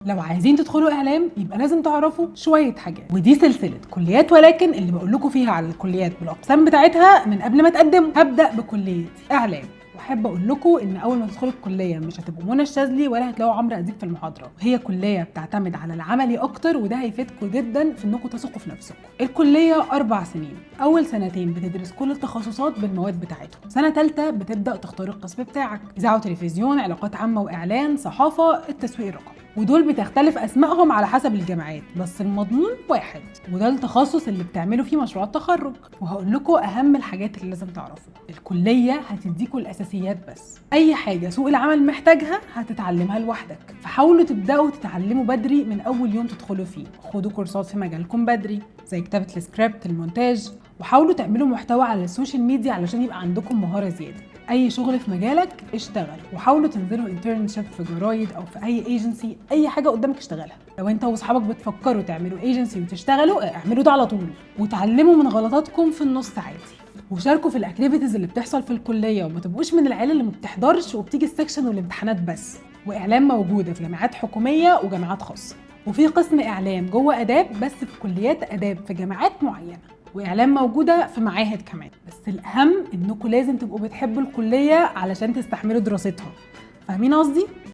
لو عايزين تدخلوا اعلام يبقى لازم تعرفوا شويه حاجات، ودي سلسله كليات ولكن اللي بقول لكم فيها على الكليات بالاقسام بتاعتها من قبل ما تقدموا. هبدا بكليه اعلام، واحب اقول لكم ان اول ما تدخلوا الكليه مش هتبقوا منى الشاذلي ولا هتلاقوا عمرو اديب في المحاضره، هي كليه بتعتمد على العملي اكتر، وده هيفيدكم جدا في انكم تثقوا في نفسكم. الكليه 4 سنين، اول سنتين بتدرس كل التخصصات بالمواد بتاعتهم، سنه ثالثه بتبدا تختار القسم بتاعك، اذاعه وتلفزيون، علاقات عامه واعلان، صحافه، التسويق الرقمي، ودول بتختلف اسمائهم على حسب الجامعات بس المضمون واحد، وده التخصص اللي بتعملوا فيه مشروع التخرج. وهقول لكم اهم الحاجات اللي لازم تعرفوها. الكليه هتديكوا الاساسيات بس، اي حاجه سوق العمل محتاجها هتتعلمها لوحدك، فحاولوا تبداوا تتعلموا بدري من اول يوم تدخلوا فيه، خدوا كورسات في مجالكم بدري زي كتابه السكريبت، المونتاج، وحاولوا تعملوا محتوى على السوشيال ميديا علشان يبقى عندكم مهاره زياده. اي شغل في مجالك اشتغل، وحاولوا تنزلوا انترنشيب في جرايد او في اي ايجنسي، اي حاجه قدامك اشتغلها. لو انت واصحابك بتفكروا تعملوا ايجنسي وتشتغلوا، اعملوا ده على طول، وتعلموا من غلطاتكم في النص عادي، وشاركوا في الاكتيفيتيز اللي بتحصل في الكليه، وما تبقوش من العيال اللي ما بتحضرش وبتيجي السكشن والامتحانات بس. واعلام موجوده في جامعات حكوميه وجامعات خاصه، وفي قسم اعلام جوه اداب بس في كليات اداب في جامعات معينه، واعلام موجوده في معاهد كمان. بس الاهم انكم لازم تبقوا بتحبوا الكليه علشان تستحملوا دراستها. فاهمين قصدي؟